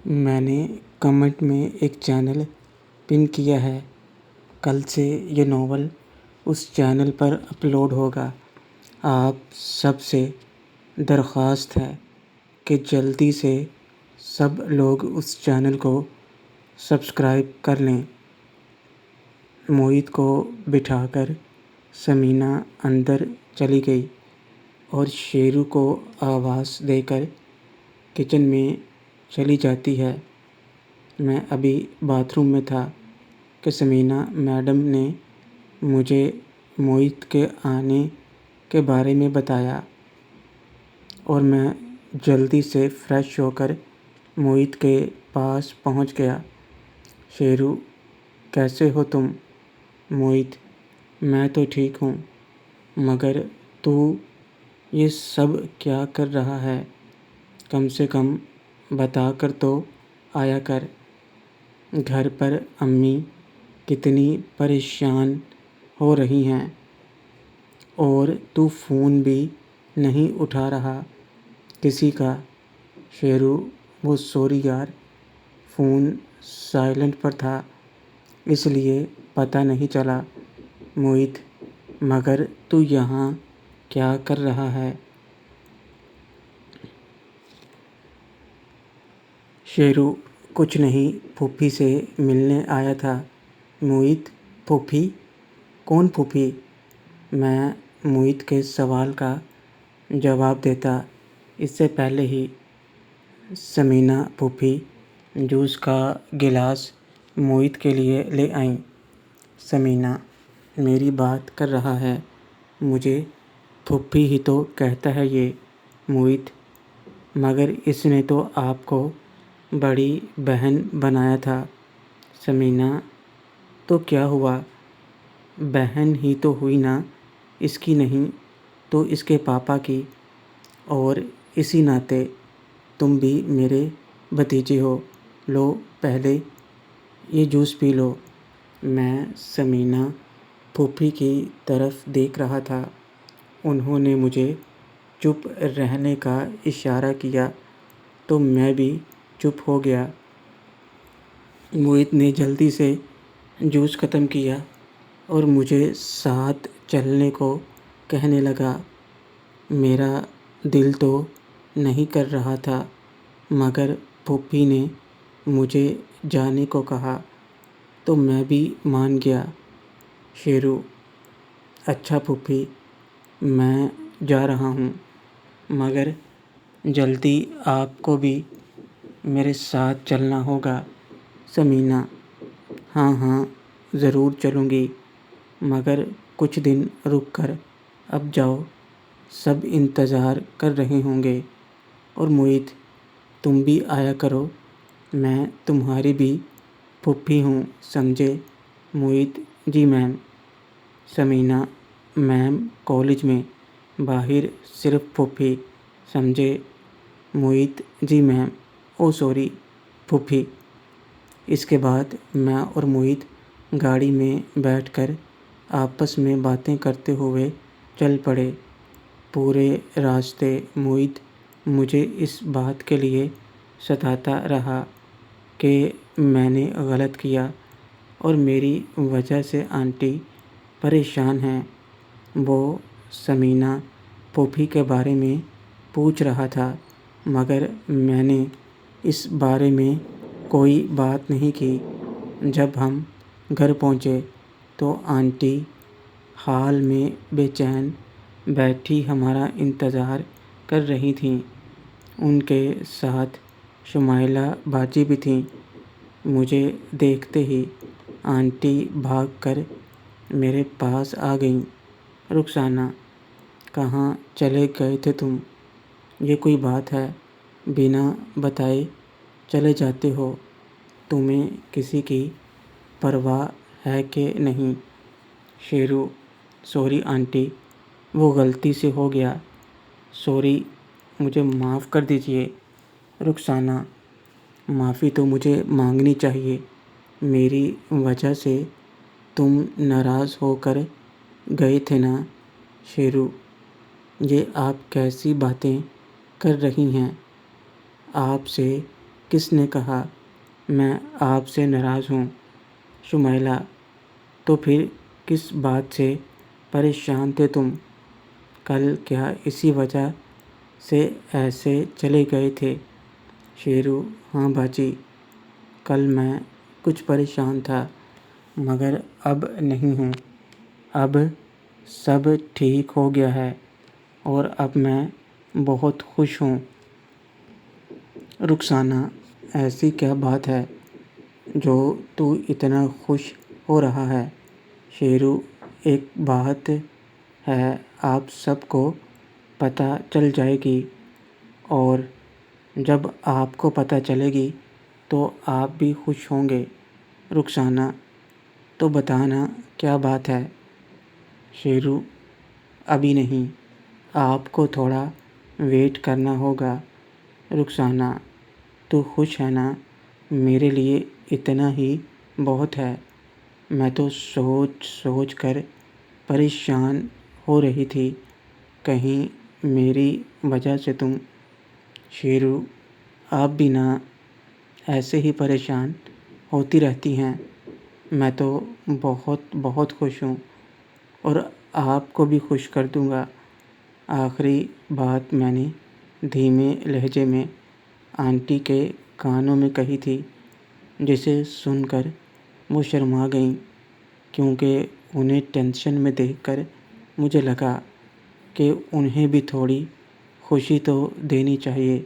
میں نے کمنٹ میں ایک چینل پن کیا ہے، کل سے یہ ناول اس چینل پر اپلوڈ ہوگا۔ آپ سب سے درخواست ہے کہ جلدی سے سب لوگ اس چینل کو سبسکرائب کر لیں۔ موہت کو بٹھا کر ثمینہ اندر چلی گئی اور شیرو کو آواز دے کر کچن میں چلی جاتی ہے۔ میں ابھی باتھ روم میں تھا کہ ثمینہ میڈم نے مجھے موہت کے آنے کے بارے میں بتایا اور میں جلدی سے فریش ہو کر موہت کے پاس پہنچ گیا۔ شیرو: کیسے ہو تم؟ موہت: میں تو ٹھیک ہوں، مگر تو یہ سب کیا کر رہا ہے؟ کم سے کم بتا کر تو آیا کر۔ گھر پر امی کتنی پریشان ہو رہی ہیں اور تو فون بھی نہیں اٹھا رہا کسی کا۔ شیرو: وہ سوری یار، فون سائلنٹ پر تھا اس لیے پتہ نہیں چلا۔ موہت: مگر تو یہاں کیا کر رہا ہے؟ شیرو: کچھ نہیں، پھوپھی سے ملنے آیا تھا۔ موہت: پھوپھی؟ کون پھوپھی؟ میں موہت کے سوال کا جواب دیتا اس سے پہلے ہی ثمینہ پھوپھی جوس کا گلاس موہت کے لیے لے آئیں۔ ثمینہ: میری بات کر رہا ہے، مجھے پھوپھی ہی تو کہتا ہے یہ۔ موہت: مگر اس نے تو آپ کو بڑی بہن بنایا تھا۔ ثمینہ: تو کیا ہوا، بہن ہی تو ہوئی نا، اس کی نہیں تو اس کے پاپا کی، اور اسی ناطے تم بھی میرے بھتیجے ہو۔ لو پہلے یہ جوس پی لو۔ میں ثمینہ پھوپھی کی طرف دیکھ رہا تھا۔ انہوں نے مجھے چپ رہنے کا اشارہ کیا تو میں بھی چپ ہو گیا۔ موہت نے جلدی سے جوس ختم کیا اور مجھے ساتھ چلنے کو کہنے لگا۔ میرا دل تو نہیں کر رہا تھا، مگر پھوپھی نے مجھے جانے کو کہا تو میں بھی مان گیا۔ شیرو: اچھا پھوپھی، میں جا رہا ہوں، مگر جلدی آپ کو بھی میرے ساتھ چلنا ہوگا۔ ثمینہ: ہاں ہاں ضرور چلوں گی، مگر کچھ دن رک کر اب جاؤ، سب انتظار کر رہے ہوں گے۔ اور موہت: تم بھی آیا کرو، میں تمہاری بھی پھوپھی ہوں، سمجھے؟ موہت: جی میم۔ ثمینہ: میم کالج میں، باہر صرف پھوپھی، سمجھے؟ موہت: جی میم۔ او سوری پھوپھی۔ اس کے بعد میں اور موہت گاڑی میں بیٹھ کر آپس میں باتیں کرتے ہوئے چل پڑے۔ پورے راستے موہت مجھے اس بات کے لیے ستاتا رہا کہ میں نے غلط کیا اور میری وجہ سے آنٹی پریشان ہیں۔ وہ ثمینہ پھوپھی کے بارے میں پوچھ رہا تھا، مگر میں نے اس بارے میں کوئی بات نہیں کی۔ جب ہم گھر پہنچے تو آنٹی ہال میں بے چین بیٹھی ہمارا انتظار کر رہی تھیں۔ ان کے ساتھ شمائلہ باجی بھی تھیں۔ مجھے دیکھتے ہی آنٹی بھاگ کر میرے پاس آ گئیں۔ رخسانہ: کہاں چلے گئے تھے تم؟ یہ کوئی بات ہے، بنا بتائے چلے جاتے ہو؟ تمہیں کسی کی پرواہ ہے کہ نہیں؟ شیرو: سوری آنٹی، وہ غلطی سے ہو گیا، سوری، مجھے معاف کر دیجیے۔ رخسانہ: معافی تو مجھے مانگنی چاہیے، میری وجہ سے تم ناراض ہو کر گئے تھے نا۔ شیرو: یہ آپ کیسی باتیں کر رہی ہیں؟ آپ سے کس نے کہا میں آپ سے ناراض ہوں؟ شمیلہ: تو پھر کس بات سے پریشان تھے تم؟ کل کیا اسی وجہ سے ایسے چلے گئے تھے؟ شیرو: ہاں باجی، کل میں کچھ پریشان تھا، مگر اب نہیں ہوں۔ اب سب ٹھیک ہو گیا ہے اور اب میں بہت خوش ہوں۔ رخسانہ: ایسی کیا بات ہے جو تو اتنا خوش ہو رہا ہے؟ شیرو: ایک بات ہے، آپ سب کو پتہ چل جائے گی، اور جب آپ کو پتہ چلے گی تو آپ بھی خوش ہوں گے۔ رخسانہ: تو بتانا کیا بات ہے؟ شیرو: ابھی نہیں، آپ کو تھوڑا ویٹ کرنا ہوگا۔ رخسانہ: تو خوش ہے نا؟ میرے لیے اتنا ہی بہت ہے۔ میں تو سوچ سوچ کر پریشان ہو رہی تھی، کہیں میری وجہ سے تم۔ شیرو: آپ بھی نا ایسے ہی پریشان ہوتی رہتی ہیں۔ میں تو بہت بہت خوش ہوں اور آپ کو بھی خوش کر دوں گا۔ آخری بات میں نے دھیمے لہجے میں آنٹی کے کانوں میں کہی تھی، جسے سن کر وہ شرما گئیں، کیونکہ انہیں ٹینشن میں دیکھ کر مجھے لگا کہ انہیں بھی تھوڑی خوشی تو دینی چاہیے،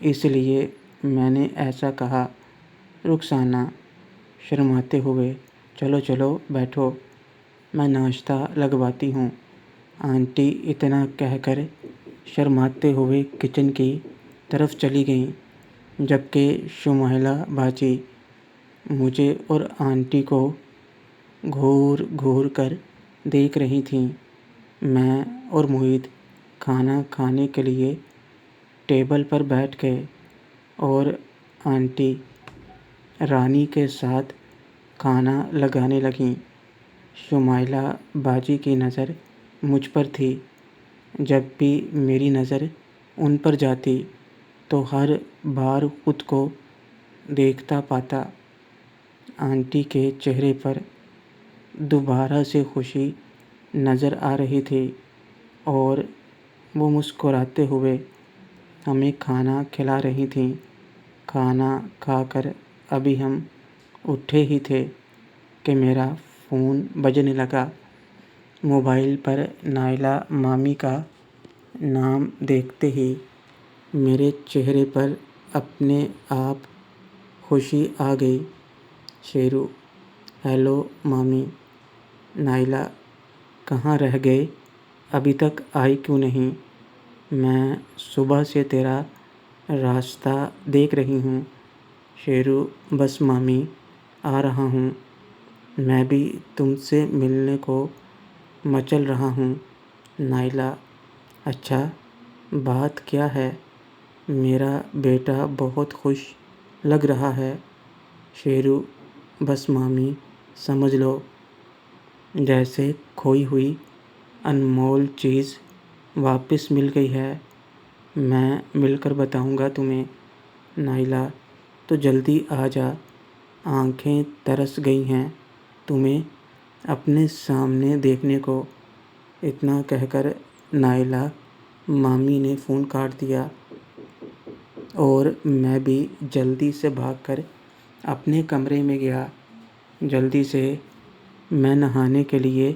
اس لیے میں نے ایسا کہا۔ رخسانہ شرماتے ہوئے: چلو چلو بیٹھو، میں ناشتہ لگواتی ہوں۔ آنٹی اتنا کہہ کر شرماتے ہوئے کچن کی طرف چلی گئیں، جبکہ شمیلہ باجی مجھے اور آنٹی کو گھور گھور کر دیکھ رہی تھیں۔ میں اور محیط کھانا کھانے کے لیے ٹیبل پر بیٹھ گئے اور آنٹی رانی کے ساتھ کھانا لگانے لگیں۔ شمیلہ باجی کی نظر مجھ پر تھی۔ جب بھی میری نظر ان پر جاتی تو ہر بار خود کو دیکھتا پاتا۔ آنٹی کے چہرے پر دوبارہ سے خوشی نظر آ رہی تھی اور وہ مسکراتے ہوئے ہمیں کھانا کھلا رہی تھیں۔ کھانا کھا کر ابھی ہم اٹھے ہی تھے کہ میرا فون بجنے لگا۔ موبائل پر نائلہ مامی کا نام دیکھتے ہی میرے چہرے پر اپنے آپ خوشی آ گئی۔ شیرو: ہیلو مامی۔ نائلہ: کہاں رہ گئے؟ ابھی تک آئی کیوں نہیں؟ میں صبح سے تیرا راستہ دیکھ رہی ہوں۔ شیرو: بس مامی، آ رہا ہوں۔ میں بھی تم سے ملنے کو مچل رہا ہوں۔ نائلہ: اچھا، بات کیا ہے؟ میرا بیٹا بہت خوش لگ رہا ہے۔ شیرو: بس مامی، سمجھ لو جیسے کھوئی ہوئی انمول چیز واپس مل گئی ہے۔ میں مل کر بتاؤں گا تمہیں۔ نائلہ: تو جلدی آ جا، آنکھیں ترس گئی ہیں تمہیں اپنے سامنے دیکھنے کو۔ اتنا کہہ کر نائلہ مامی نے فون کاٹ دیا اور میں بھی جلدی سے بھاگ کر اپنے کمرے میں گیا۔ جلدی سے میں نہانے کے لیے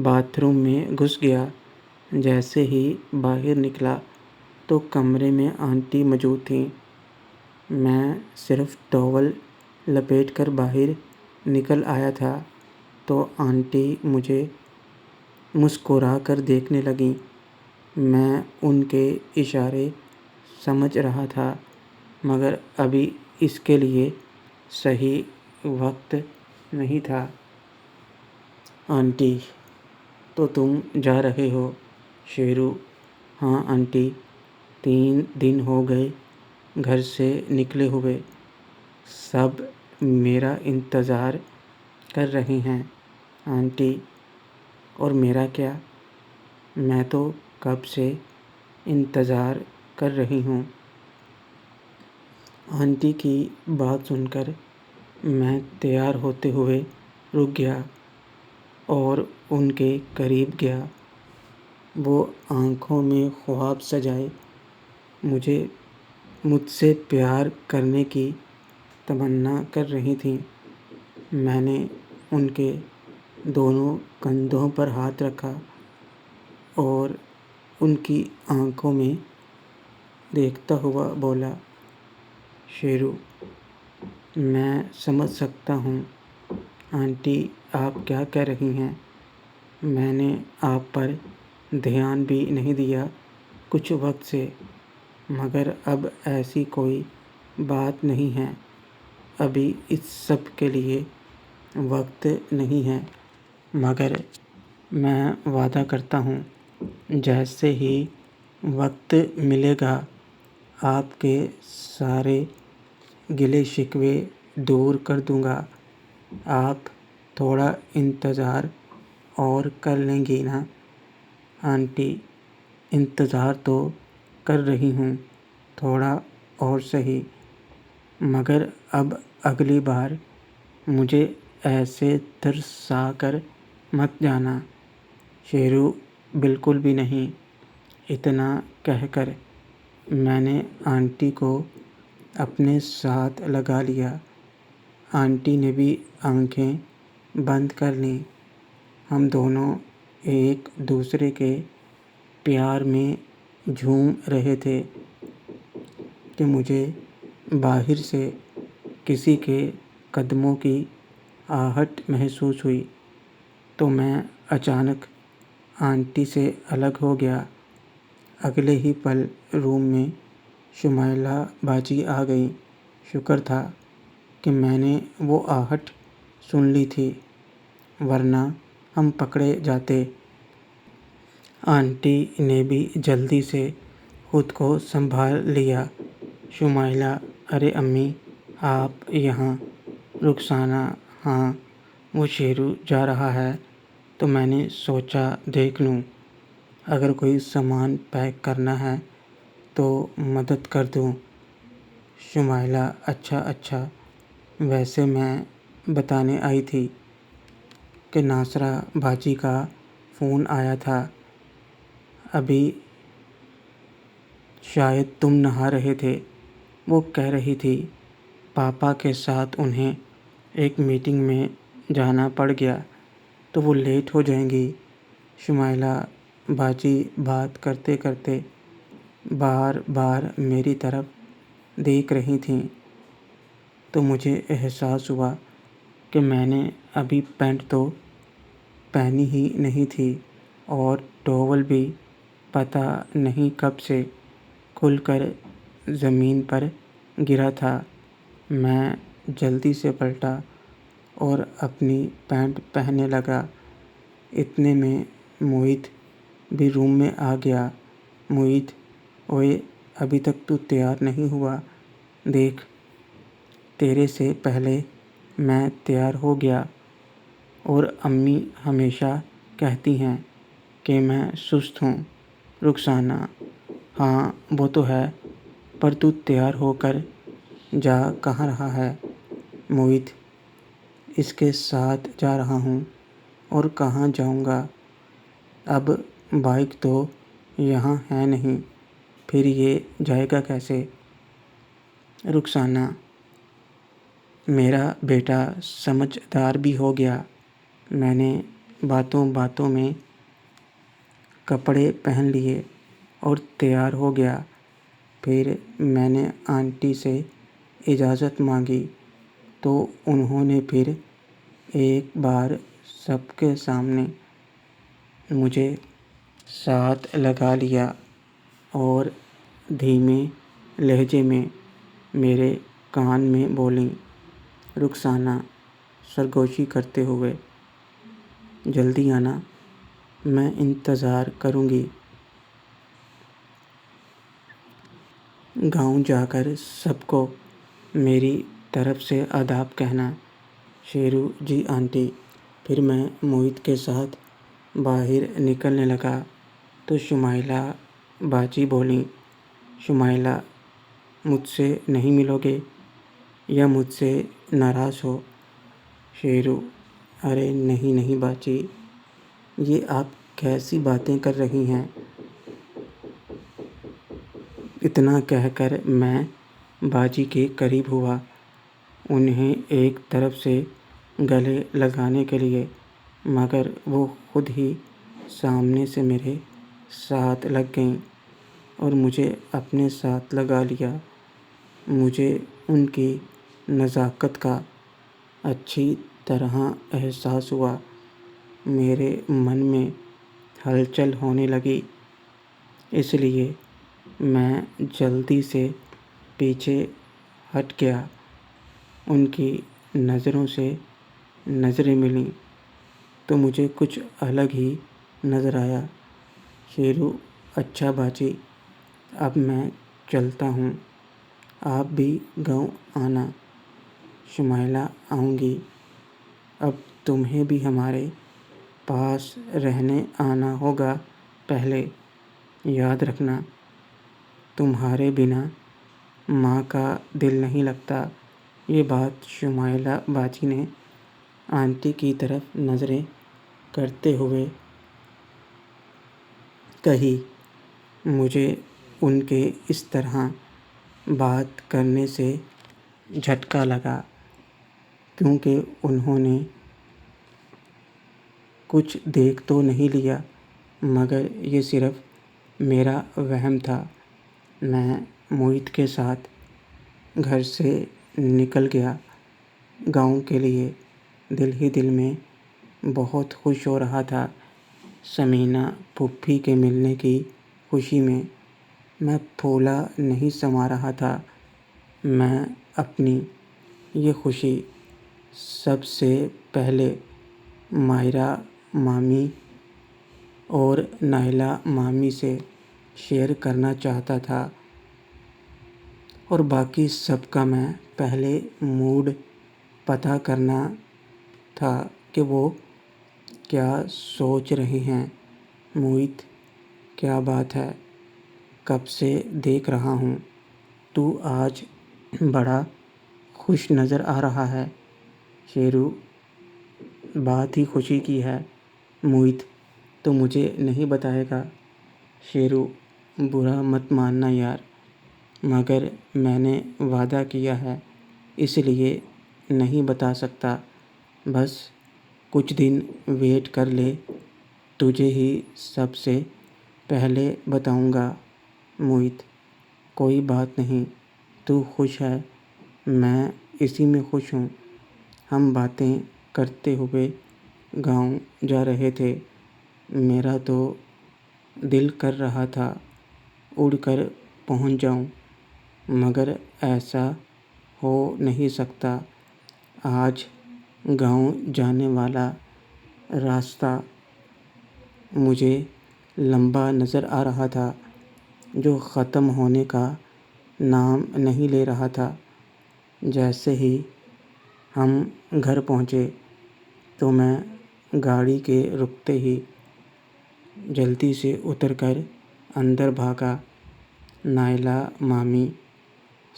باتھ روم میں گھس گیا۔ جیسے ہی باہر نکلا تو کمرے میں آنٹی موجود تھیں۔ میں صرف ٹاول لپیٹ کر باہر نکل آیا تھا تو آنٹی مجھے مسکرا کر دیکھنے لگیں۔ میں ان کے اشارے سمجھ رہا تھا، مگر ابھی اس کے لیے صحیح وقت نہیں تھا۔ آنٹی: تو تم جا رہے ہو؟ شیرو: ہاں آنٹی، 3 دن ہو گئے گھر سے نکلے ہوئے۔ سب میرا انتظار کر رہے ہیں۔ آنٹی: اور میرا کیا؟ میں تو کب سے انتظار کر رہی ہوں۔ آنٹی کی بات سن کر میں تیار ہوتے ہوئے رک گیا اور ان کے قریب گیا۔ وہ آنکھوں میں خواب سجائے مجھ سے پیار کرنے کی تمنا کر رہی تھیں۔ میں نے ان کے دونوں کندھوں پر ہاتھ رکھا اور ان کی آنکھوں میں دیکھتا ہوا بولا، شیرو، میں سمجھ سکتا ہوں آنٹی آپ کیا کہہ رہی ہیں۔ میں نے آپ پر دھیان بھی نہیں دیا کچھ وقت سے، مگر اب ایسی کوئی بات نہیں ہے۔ ابھی اس سب کے لیے وقت نہیں ہے، مگر میں وعدہ کرتا ہوں جیسے ہی وقت ملے گا آپ کے سارے گلے شکوے دور کر دوں گا۔ آپ تھوڑا انتظار اور کر لیں گی نا؟ آنٹی، انتظار تو کر رہی ہوں، تھوڑا اور سہی، مگر اب اگلی بار مجھے ایسے ترسا کر مت جانا۔ شیرو، بالکل بھی نہیں۔ اتنا کہہ کر میں نے آنٹی کو اپنے ساتھ لگا لیا۔ آنٹی نے بھی آنکھیں بند کر لیں۔ ہم دونوں ایک دوسرے کے پیار میں جھوم رہے تھے کہ مجھے باہر سے کسی کے قدموں کی آہٹ محسوس ہوئی تو میں اچانک آنٹی سے الگ ہو گیا۔ اگلے ہی پل روم میں شمائلہ باجی آ گئیں۔ شکر تھا کہ میں نے وہ آہٹ سن لی تھی، ورنہ ہم پکڑے جاتے۔ آنٹی نے بھی جلدی سے خود کو سنبھال لیا۔ شمائلہ، ارے امی، آپ یہاں؟ رخسانہ، ہاں، وہ شیرو جا رہا ہے تو میں نے سوچا دیکھ لوں، اگر کوئی سامان پیک کرنا ہے تو مدد کر دوں۔ شمائلہ، اچھا، ویسے میں بتانے آئی تھی کہ ناصرہ باجی کا فون آیا تھا، ابھی شاید تم نہا رہے تھے۔ وہ کہہ رہی تھی پاپا کے ساتھ انہیں ایک میٹنگ میں جانا پڑ گیا تو وہ لیٹ ہو جائیں گی۔ شمائلہ باجی بات کرتے کرتے بار بار میری طرف دیکھ رہی تھیں تو مجھے احساس ہوا کہ میں نے ابھی پینٹ تو پہنی ہی نہیں تھی اور ٹاول بھی پتہ نہیں کب سے کھل کر زمین پر گرا تھا۔ میں جلدی سے پلٹا اور اپنی پینٹ پہننے لگا۔ اتنے میں موہت بھی روم میں آ گیا۔ موہت، اوئے، ابھی تک تو تیار نہیں ہوا، دیکھ، تیرے سے پہلے میں تیار ہو گیا۔ اور امی ہمیشہ کہتی ہیں کہ میں سست ہوں۔ رخسانہ، ہاں وہ تو ہے، پر تو تیار ہو کر جا کہاں رہا ہے؟ موہت، اس کے ساتھ جا رہا ہوں، اور کہاں جاؤں گا؟ اب بائک تو یہاں ہے نہیں، پھر یہ جائے گا کیسے؟ رخسانہ، میرا بیٹا سمجھدار بھی ہو گیا۔ میں نے باتوں باتوں میں کپڑے پہن لیے اور تیار ہو گیا۔ پھر میں نے آنٹی سے اجازت مانگی تو انہوں نے پھر ایک بار سب کے سامنے مجھے ساتھ لگا لیا اور دھیمے لہجے میں میرے کان میں بولیں، رخسانہ، سرگوشی کرتے ہوئے، جلدی آنا، میں انتظار کروں گی۔ گاؤں جا کر سب کو میری طرف سے آداب کہنا۔ شیرو، جی آنٹی۔ پھر میں موہت کے ساتھ باہر نکلنے لگا تو شمائلہ باجی بولیں، شمائلہ، مجھ سے نہیں ملو گے یا مجھ سے ناراض ہو؟ شیرو: ارے نہیں نہیں باجی، یہ آپ کیسی باتیں کر رہی ہیں؟ اتنا کہہ کر میں باجی کے قریب ہوا، انہیں ایک طرف سے گلے لگانے کے لیے، مگر وہ خود ہی سامنے سے میرے ساتھ لگ گئیں اور مجھے اپنے ساتھ لگا لیا۔ مجھے ان کی نزاکت کا اچھی طرح احساس ہوا۔ میرے من میں ہلچل ہونے لگی، اس لیے میں جلدی سے پیچھے ہٹ گیا۔ ان کی نظروں سے نظریں ملیں تو مجھے کچھ الگ ہی نظر آیا۔ شیرو: اچھا باجی، اب میں چلتا ہوں، آپ بھی گاؤں آنا۔ شمائلہ: آؤں گی، اب تمہیں بھی ہمارے پاس رہنے آنا ہوگا۔ پہلے یاد رکھنا، تمہارے بنا ماں کا دل نہیں لگتا۔ یہ بات شمائلہ باجی نے آنٹی کی طرف نظریں کرتے ہوئے کہی۔ مجھے ان کے اس طرح بات کرنے سے جھٹکا لگا، کیونکہ انہوں نے کچھ دیکھ تو نہیں لیا، مگر یہ صرف میرا وہم تھا۔ میں موہت کے ساتھ گھر سے نکل گیا گاؤں کے لیے۔ دل ہی دل میں بہت خوش ہو رہا تھا۔ ثمینہ پھوپھی کے ملنے کی خوشی میں پھولا نہیں سما رہا تھا۔ میں اپنی یہ خوشی سب سے پہلے ماہرہ مامی اور نائلہ مامی سے شیئر کرنا چاہتا تھا، اور باقی سب کا میں پہلے موڈ پتہ کرنا تھا کہ وہ کیا سوچ رہے ہیں۔ موہت: کیا بات ہے، کب سے دیکھ رہا ہوں، تو آج بڑا خوش نظر آ رہا ہے۔ شیرو: بات ہی خوشی کی ہے۔ موہت: تو مجھے نہیں بتائے گا؟ شیرو: برا مت ماننا یار، مگر میں نے وعدہ کیا ہے، اس لیے نہیں بتا سکتا۔ بس کچھ دن ویٹ کر لے، تجھے ہی سب سے پہلے بتاؤں گا۔ موہت: کوئی بات نہیں، تو خوش ہے، میں اسی میں خوش ہوں۔ ہم باتیں کرتے ہوئے گاؤں جا رہے تھے۔ میرا تو دل کر رہا تھا اڑ کر پہنچ جاؤں، مگر ایسا ہو نہیں سکتا۔ آج گاؤں جانے والا راستہ مجھے لمبا نظر آ رہا تھا، جو ختم ہونے کا نام نہیں لے رہا تھا۔ جیسے ہی ہم گھر پہنچے تو میں گاڑی کے رکتے ہی جلدی سے اتر کر اندر بھاگا۔ نائلہ مامی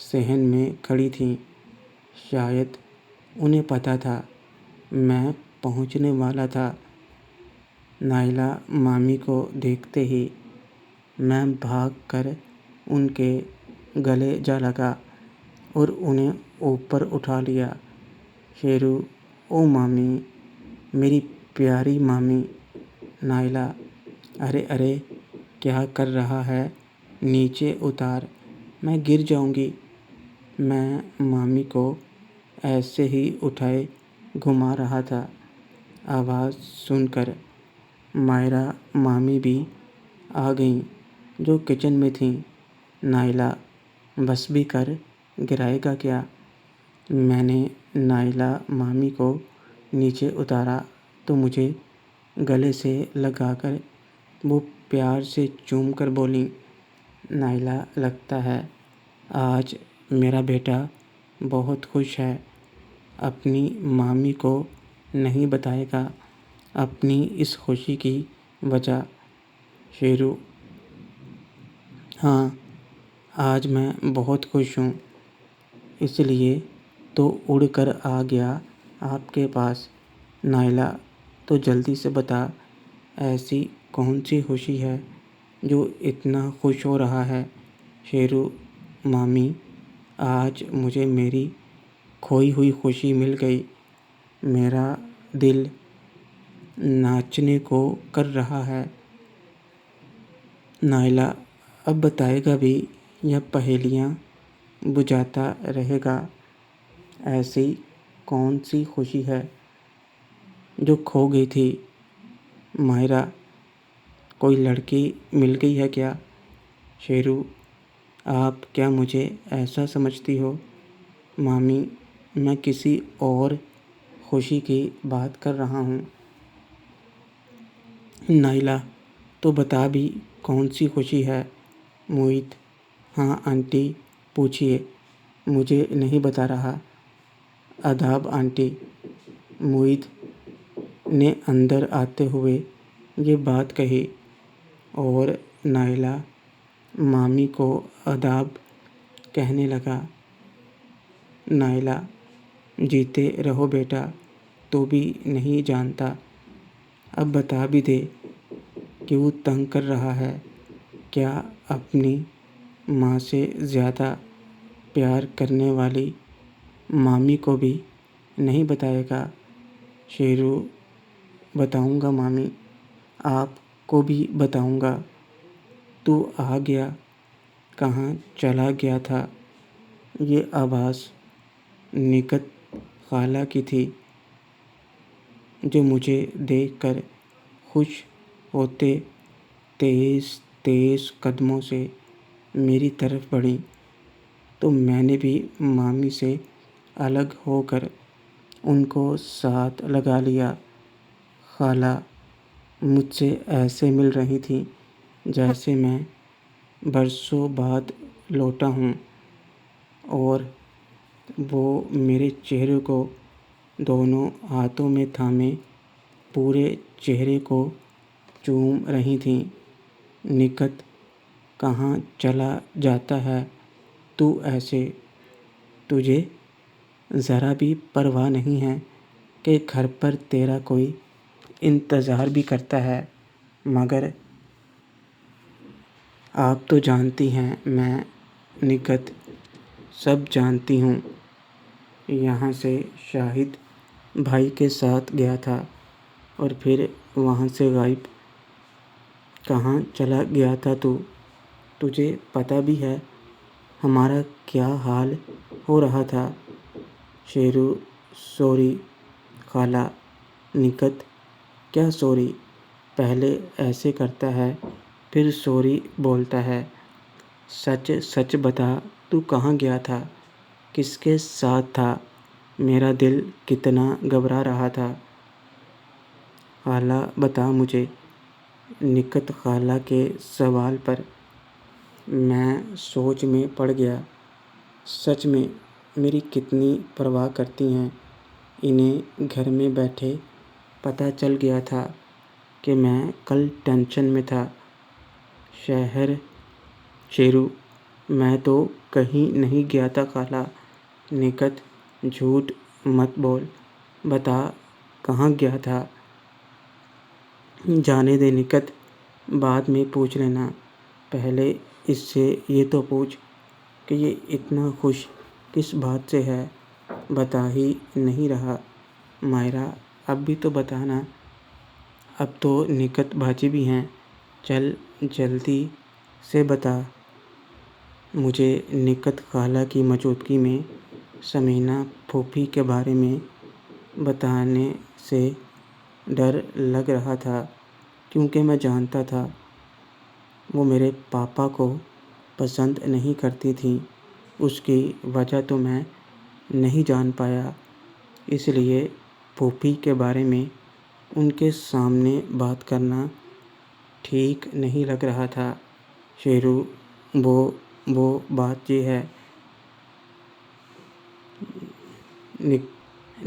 صحن میں کھڑی تھیں، شاید انہیں پتہ تھا میں پہنچنے والا تھا۔ نائلہ مامی کو دیکھتے ہی میں بھاگ کر ان کے گلے جا لگا اور انہیں اوپر اٹھا لیا۔ شیرو: او مامی، میری پیاری مامی۔ نائلہ: ارے ارے، کیا کر رہا ہے، نیچے اتار، میں گر جاؤں گی۔ میں مامی کو ایسے ہی اٹھائے گھما رہا تھا۔ آواز سن کر ماہرہ مامی بھی آ گئیں، جو کچن میں تھیں۔ نائلہ: بس بھی کر، گرائے گا کیا؟ میں نے نائلہ مامی کو نیچے اتارا تو مجھے گلے سے لگا کر وہ پیار سے چوم کر بولیں، نائلہ لگتا ہے آج میرا بیٹا بہت خوش ہے، اپنی مامی کو نہیں بتائے گا اپنی اس خوشی کی وجہ۔ شیرو: ہاں، آج میں بہت خوش ہوں، اس لیے تو اڑ کر آ گیا آپ کے پاس۔ نائلہ تو جلدی سے بتا، ایسی کون سی خوشی ہے جو اتنا خوش ہو رہا ہے؟ شیرو: مامی، آج مجھے میری کھوئی ہوئی خوشی مل گئی۔ میرا دل ناچنے کو کر رہا ہے۔ نائلہ: اب بتائے گا بھی یا پہیلیاں بجھاتا رہے گا؟ ایسی کون سی خوشی ہے جو کھو گئی تھی؟ ماہرہ: کوئی لڑکی مل گئی ہے کیا؟ شیرو: آپ کیا مجھے ایسا سمجھتی ہو؟ مامی، میں کسی اور خوشی کی بات کر رہا ہوں۔ نائلہ: تو بتا بھی کون سی خوشی ہے؟ معید: ہاں آنٹی، پوچھئے، مجھے نہیں بتا رہا۔ آداب آنٹی۔ معید نے اندر آتے ہوئے یہ بات کہی اور نائلہ مامی کو آداب کہنے لگا۔ نائلہ: جیتے رہو بیٹا، تو بھی نہیں جانتا، اب بتا بھی دے، کیوں تنگ کر رہا ہے؟ کیا اپنی ماں سے زیادہ پیار کرنے والی مامی کو بھی نہیں بتائے گا؟ شیرو: بتاؤں گا مامی، آپ کو بھی بتاؤں گا۔ تو آ گیا، کہاں چلا گیا تھا؟ یہ آواز نکہت خالہ کی تھی، جو مجھے دیکھ کر خوش ہوتے تیز تیز قدموں سے میری طرف بڑھیں، تو میں نے بھی مامی سے الگ ہو کر ان کو ساتھ لگا لیا۔ خالہ مجھ سے ایسے مل رہی تھیں جیسے میں برسوں بعد لوٹا ہوں، اور وہ میرے چہرے کو دونوں ہاتھوں میں تھامے پورے چہرے کو چوم رہی تھیں۔ نکہت: کہاں چلا جاتا ہے تو ایسے؟ تجھے ذرا بھی پرواہ نہیں ہے کہ گھر پر تیرا کوئی انتظار بھی کرتا ہے؟ مگر آپ تو جانتی ہیں میں۔ نکہت: سب جانتی ہوں۔ یہاں سے شاہد بھائی کے ساتھ گیا تھا اور پھر وہاں سے غائب۔ کہاں چلا گیا تھا تو؟ تجھے پتہ بھی ہے ہمارا کیا حال ہو رہا تھا؟ شیرو: سوری خالہ۔ نکہت: کیا سوری؟ پہلے ایسے کرتا ہے، پھر سوری بولتا ہے۔ سچ سچ بتا، تو کہاں گیا تھا؟ کس کے ساتھ تھا؟ میرا دل کتنا گھبرا رہا تھا۔ خالہ بتا مجھے۔ نکہت خالہ کے سوال پر میں سوچ میں پڑ گیا۔ سچ میں میری کتنی پرواہ کرتی ہیں۔ انہیں گھر میں بیٹھے پتہ چل گیا تھا کہ میں کل ٹینشن میں تھا۔ شیرو: میں تو کہیں نہیں گیا تھا خالہ۔ نکہت: جھوٹ مت بول، بتا کہاں گیا تھا؟ جانے دے نکہت، بعد میں پوچھ لینا، پہلے اس سے یہ تو پوچھ کہ یہ اتنا خوش کس بات سے ہے، بتا ہی نہیں رہا۔ ماہرہ: اب بھی تو بتانا، اب تو نکہت باجی بھی ہیں، چل جلدی سے بتا۔ مجھے نکہت خالہ کی موجودگی میں ثمینہ پھوپھی کے بارے میں بتانے سے ڈر لگ رہا تھا، کیونکہ میں جانتا تھا وہ میرے پاپا کو پسند نہیں کرتی تھیں۔ اس کی وجہ تو میں نہیں جان پایا، اس لیے پھوپھی کے بارے میں ان کے سامنے بات کرنا ٹھیک نہیں لگ رہا تھا۔ شیرو: وہ بات یہ ہے۔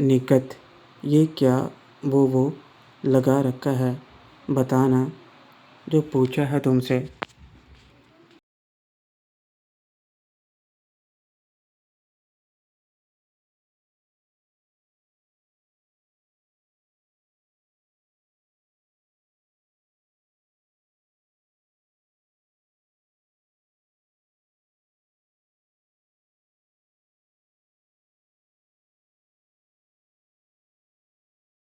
نکہت: یہ کیا وہ لگا رکھا ہے، بتا نا جو پوچھا ہے تم سے۔